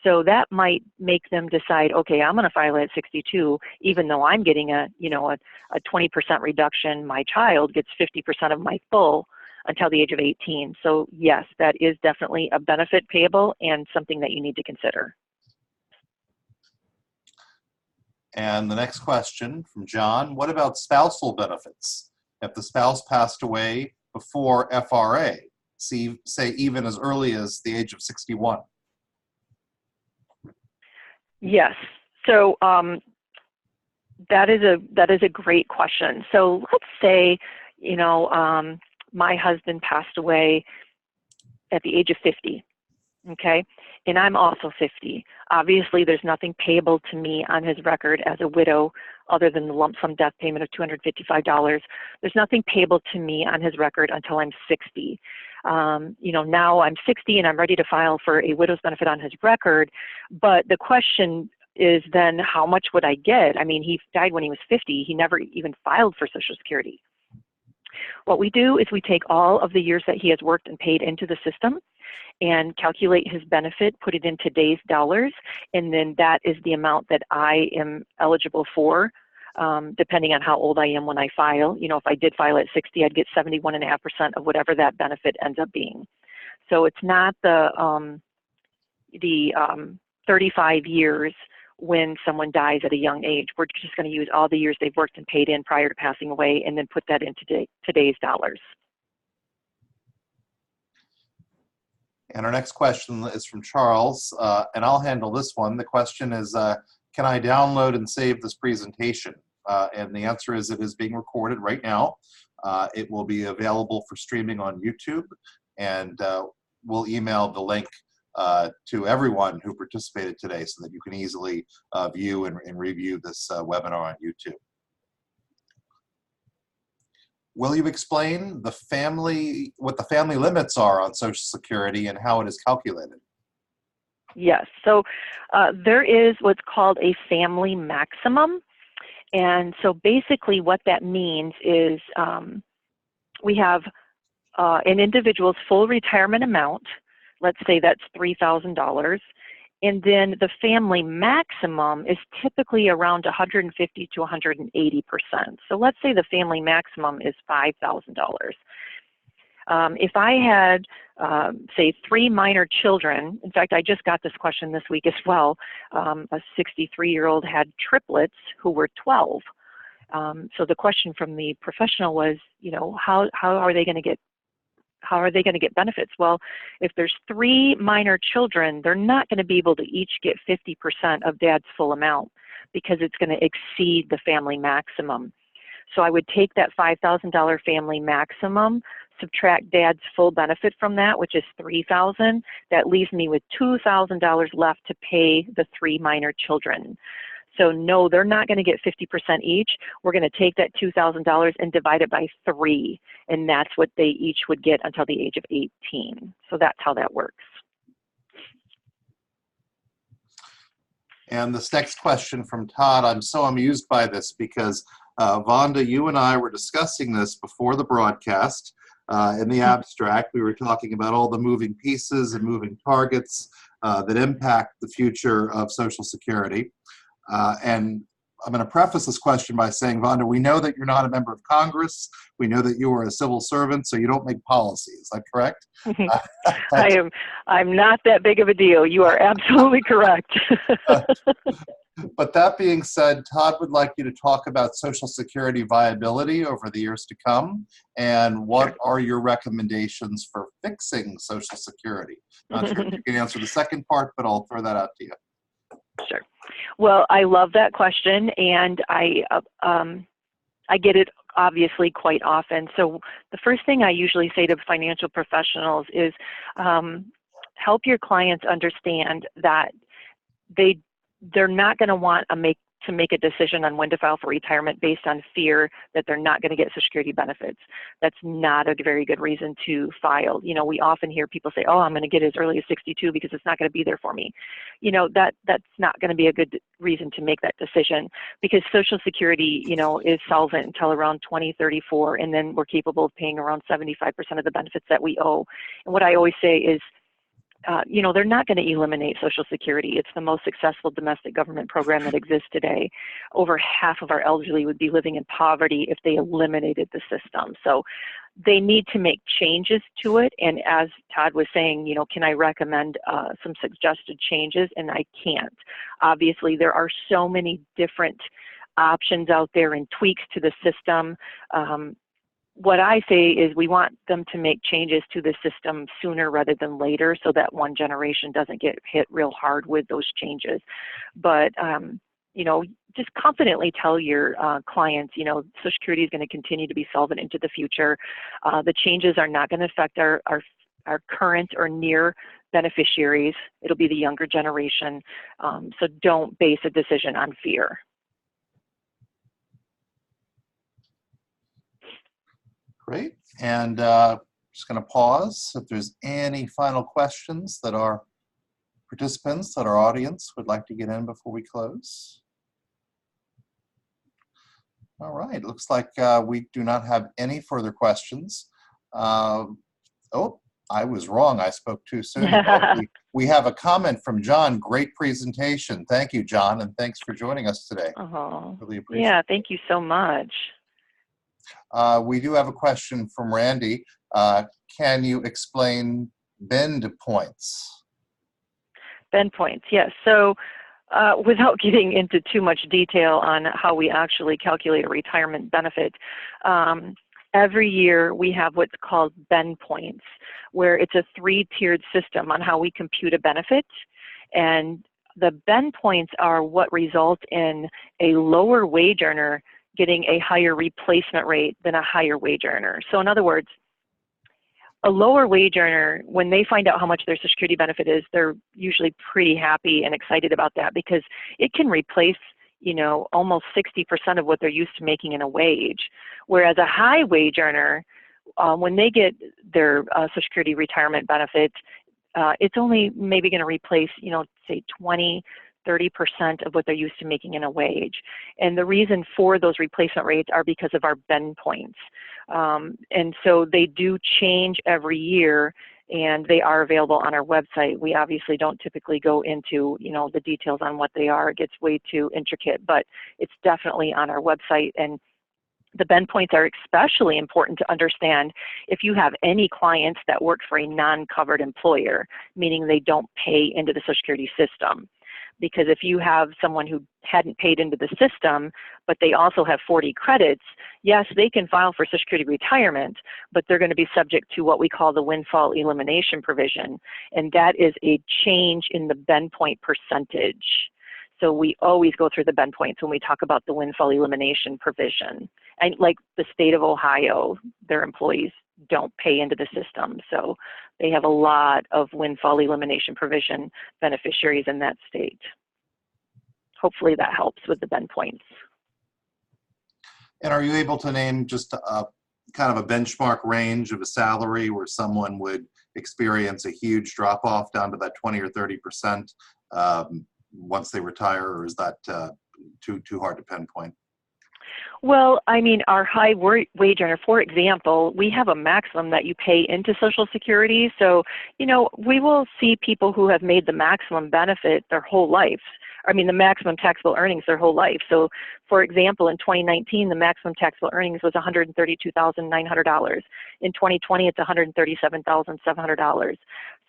So that might make them decide, okay, I'm going to file at 62, even though I'm getting a 20% reduction. My child gets 50% of my full until the age of 18. So yes, that is definitely a benefit payable and something that you need to consider. And the next question from John, what about spousal benefits? If the spouse passed away before FRA, say even as early as the age of 61? Yes. So that is a great question. So let's say, my husband passed away at the age of 50, okay? And I'm also 50. Obviously, there's nothing payable to me on his record as a widow other than the lump sum death payment of $255. There's nothing payable to me on his record until I'm 60. Now I'm 60 and I'm ready to file for a widow's benefit on his record, but the question is then how much would I get? I mean, he died when he was 50. He never even filed for Social Security. What we do is we take all of the years that he has worked and paid into the system and calculate his benefit, put it in today's dollars, and then that is the amount that I am eligible for, depending on how old I am when I file. If I did file at 60, I'd get 71.5% of whatever that benefit ends up being. So it's not the 35 years when someone dies at a young age. We're just going to use all the years they've worked and paid in prior to passing away and then put that into today's dollars. And our next question is from Charles, and I'll handle this one. The question is, can I download and save this presentation? And the answer is it is being recorded right now. It will be available for streaming on YouTube, and we'll email the link to everyone who participated today so that you can easily view and review this webinar on YouTube. Will you explain what the family limits are on Social Security and how it is calculated? Yes, so there is what's called a family maximum. And so basically what that means is we have an individual's full retirement amount. Let's say that's $3,000. And then the family maximum is typically around 150 to 180%. So let's say the family maximum is $5,000. If I had, say, 3 minor children, in fact, I just got this question this week as well. A 63-year-old had triplets who were 12. So the question from the professional was, how are they going to get benefits? Well, if there's 3 minor children, they're not going to be able to each get 50% of dad's full amount because it's going to exceed the family maximum. So I would take that $5,000 family maximum, subtract dad's full benefit from that, which is $3,000. That leaves me with $2,000 left to pay the 3 minor children. So no, they're not going to get 50% each. We're going to take that $2,000 and divide it by 3, and that's what they each would get until the age of 18. So that's how that works. And this next question from Todd, I'm so amused by this because Vonda, you and I were discussing this before the broadcast. In the abstract, we were talking about all the moving pieces and moving targets that impact the future of Social Security. And I'm going to preface this question by saying, Vonda, we know that you're not a member of Congress. We know that you are a civil servant, so you don't make policy. Is that correct? I'm not that big of a deal. You are absolutely correct. But that being said, Todd would like you to talk about Social Security viability over the years to come, and what are your recommendations for fixing Social Security? Not sure if you can answer the second part, but I'll throw that out to you. Sure. Well, I love that question, and I get it obviously quite often. So the first thing I usually say to financial professionals is help your clients understand that they're not going to want a to make a decision on when to file for retirement based on fear that they're not going to get Social Security benefits. That's not a very good reason to file. You know, we often hear people say, oh, I'm going to get it as early as 62 because it's not going to be there for me. You know, that's not going to be a good reason to make that decision, because Social Security, you know, is solvent until around 2034, and then we're capable of paying around 75% of the benefits that we owe. And what I always say is, you know, they're not going to eliminate Social Security. It's the most successful domestic government program that exists today. Over half of our elderly would be living in poverty if they eliminated the system. So they need to make changes to it. And as Todd was saying, you know, can I recommend some suggested changes? And I can't. Obviously, there are so many different options out there and tweaks to the system. What I say is we want them to make changes to the system sooner rather than later, so that one generation doesn't get hit real hard with those changes. But, you know, just confidently tell your clients, you know, Social Security is going to continue to be solvent into the future. The changes are not going to affect our current or near beneficiaries. It'll be the younger generation. So don't base a decision on fear. Great. And just going to pause if there's any final questions that our participants, that our audience would like to get in before we close. All right. Looks like we do not have any further questions. Oh, I was wrong. I spoke too soon. We have a comment from John. Great presentation. Thank you, John, and thanks for joining us today. Really appreciate it. Yeah, thank you so much. We do have a question from Randy. Can you explain bend points? Bend points, yes. So without getting into too much detail on how we actually calculate a retirement benefit, every year we have what's called bend points, where it's a 3-tiered system on how we compute a benefit. And the bend points are what result in a lower wage earner getting a higher replacement rate than a higher wage earner. So in other words, a lower wage earner, when they find out how much their Social Security benefit is, they're usually pretty happy and excited about that, because it can replace, you know, almost 60% of what they're used to making in a wage. Whereas a high wage earner, when they get their Social Security retirement benefit, it's only maybe going to replace, you know, say 20–30% of what they're used to making in a wage. And the reason for those replacement rates are because of our bend points. And so they do change every year, and they are available on our website. We obviously don't typically go into, you know, the details on what they are. It gets way too intricate, but it's definitely on our website. And the bend points are especially important to understand if you have any clients that work for a non-covered employer, meaning they don't pay into the Social Security system. Because if you have someone who hadn't paid into the system, but they also have 40 credits, yes, they can file for Social Security retirement, but they're going to be subject to what we call the windfall elimination provision. And that is a change in the bend point percentage. So we always go through the bend points when we talk about the windfall elimination provision. And like the state of Ohio, their employees don't pay into the system. So they have a lot of windfall elimination provision beneficiaries in that state. Hopefully that helps with the bend points. And are you able to name just a kind of a benchmark range of a salary where someone would experience a huge drop off down to that 20 or 30% once they retire, or is that too hard to pinpoint? Well, I mean, our high wage earner, for example, we have a maximum that you pay into Social Security. So, you know, we will see people who have made the maximum benefit their whole life. I mean, the maximum taxable earnings their whole life. So, for example, in 2019, the maximum taxable earnings was $132,900. In 2020, it's $137,700.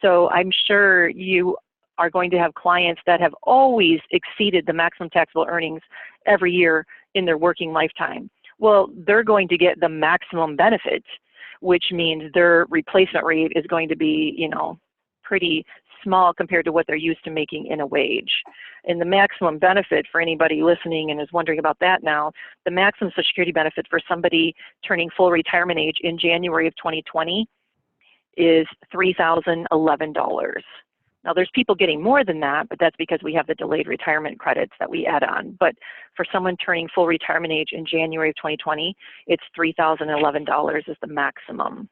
So I'm sure you are going to have clients that have always exceeded the maximum taxable earnings every year in their working lifetime. Well, they're going to get the maximum benefit, which means their replacement rate is going to be, you know, pretty small compared to what they're used to making in a wage. And the maximum benefit, for anybody listening and is wondering about that now, the maximum Social Security benefit for somebody turning full retirement age in January of 2020 is $3,011. Now, there's people getting more than that, but that's because we have the delayed retirement credits that we add on. But for someone turning full retirement age in January of 2020, it's $3,011 is the maximum.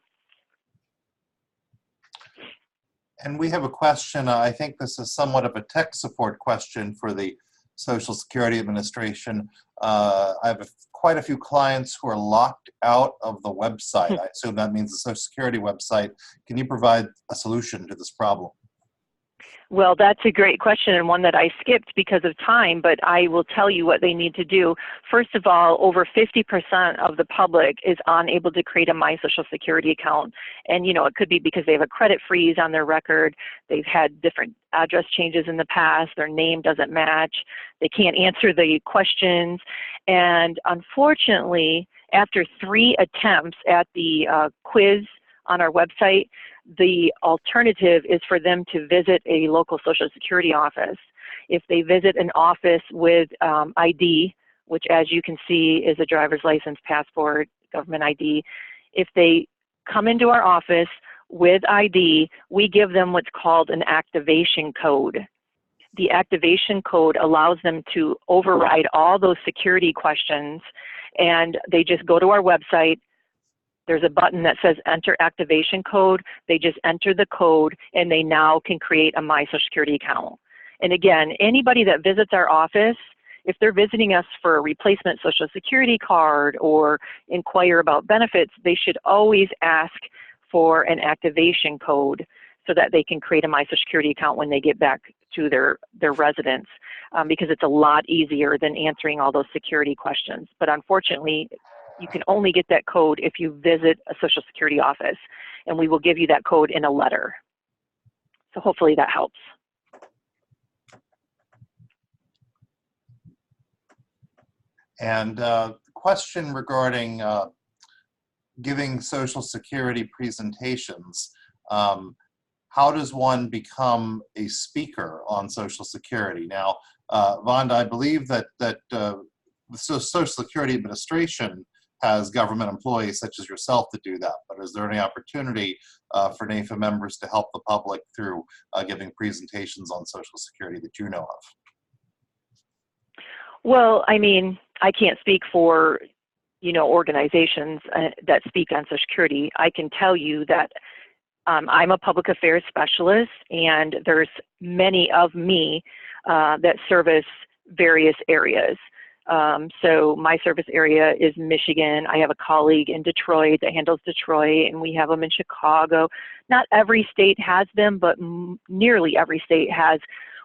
And we have a question, I think this is somewhat of a tech support question for the Social Security Administration. I have quite a few clients who are locked out of the website. I assume that means the Social Security website. Can you provide a solution to this problem? Well, that's a great question, and one that I skipped because of time, but I will tell you what they need to do. First of all, over 50% of the public is unable to create a My Social Security account. And, you know, it could be because they have a credit freeze on their record, they've had different address changes in the past, their name doesn't match, they can't answer the questions. And unfortunately, after 3 attempts at the quiz on our website, the alternative is for them to visit a local Social Security office. If they visit an office with ID, which as you can see is a driver's license, passport, government ID, if they come into our office with ID, we give them what's called an activation code. The activation code allows them to override all those security questions, and they just go to our website. There's a button that says enter activation code. They just enter the code and they now can create a My Social Security account. And again, anybody that visits our office, if they're visiting us for a replacement Social Security card or inquire about benefits, they should always ask for an activation code so that they can create a My Social Security account when they get back to their residence, because it's a lot easier than answering all those security questions. But unfortunately, you can only get that code if you visit a Social Security office, and we will give you that code in a letter. So hopefully that helps. And the question regarding giving Social Security presentations, how does one become a speaker on Social Security? Now, Vonda, I believe that the Social Security Administration has government employees such as yourself to do that, but is there any opportunity for NAIFA members to help the public through giving presentations on Social Security that you know of? Well, I mean, I can't speak for, you know, organizations that speak on Social Security. I can tell you that I'm a public affairs specialist, and there's many of me that service various areas. So my service area is Michigan. I have a colleague in Detroit that handles Detroit, and we have them in Chicago. Not every state has them, but nearly every state has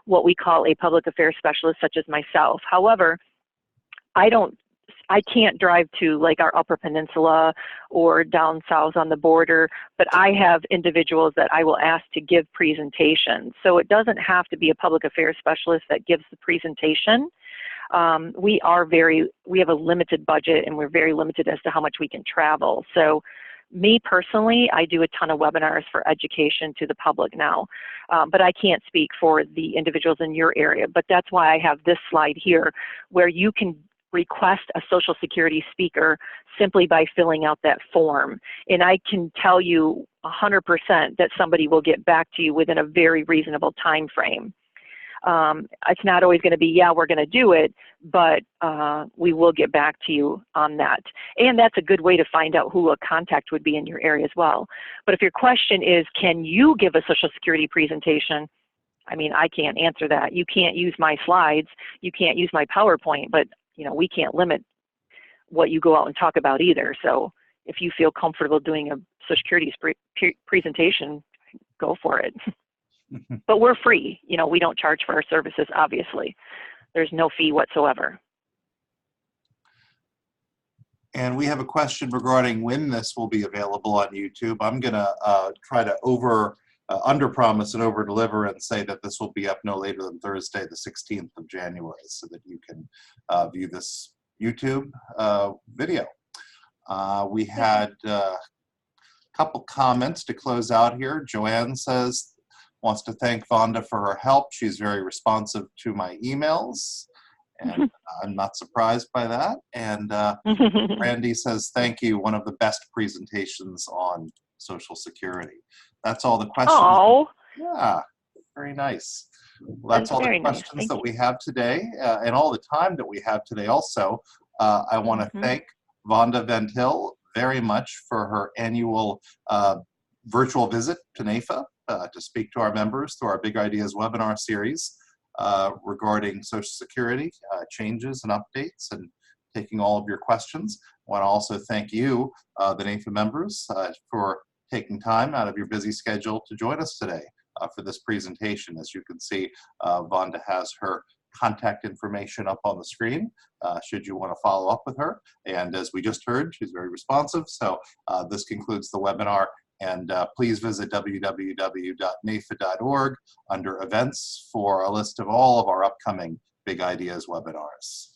what we call a public affairs specialist, such as myself. However, I can't drive to like our Upper Peninsula or down south on the border, but I have individuals that I will ask to give presentations. So it doesn't have to be a public affairs specialist that gives the presentation. We have a limited budget, and we're very limited as to how much we can travel. So me personally, I do a ton of webinars for education to the public now, but I can't speak for the individuals in your area. But that's why I have this slide here where you can request a Social Security speaker simply by filling out that form. And I can tell you 100% that somebody will get back to you within a very reasonable time frame. It's not always going to be, yeah, we're going to do it, but we will get back to you on that. And that's a good way to find out who a contact would be in your area as well. But if your question is, can you give a Social Security presentation? I mean, I can't answer that. You can't use my slides. You can't use my PowerPoint, but you know, we can't limit what you go out and talk about either. So if you feel comfortable doing a Social Security presentation, go for it. But we're free. You know, we don't charge for our services, obviously. There's no fee whatsoever. And we have a question regarding when this will be available on YouTube. I'm going to try to under promise and over deliver and say that this will be up no later than Thursday, the 16th of January, so that you can view this YouTube video. We had a couple comments to close out here. Joanne wants to thank Vonda for her help. She's very responsive to my emails, and I'm not surprised by that. And Randy says, thank you, one of the best presentations on Social Security. That's all the questions. Oh, yeah. Very nice. Well, That's that's all the very nice. questions Thank that you. we have today, and all the time that we have today also. I want to Mhm. thank Vonda Vantil very much for her annual virtual visit to NAIFA to speak to our members through our Big Ideas webinar series regarding Social Security changes and updates, and taking all of your questions. I want to also thank you, the NAIFA members, for taking time out of your busy schedule to join us today for this presentation. As you can see, Vonda has her contact information up on the screen should you want to follow up with her. And as we just heard, she's very responsive. So this concludes the webinar. And please visit www.naifa.org under events for a list of all of our upcoming Big Ideas webinars.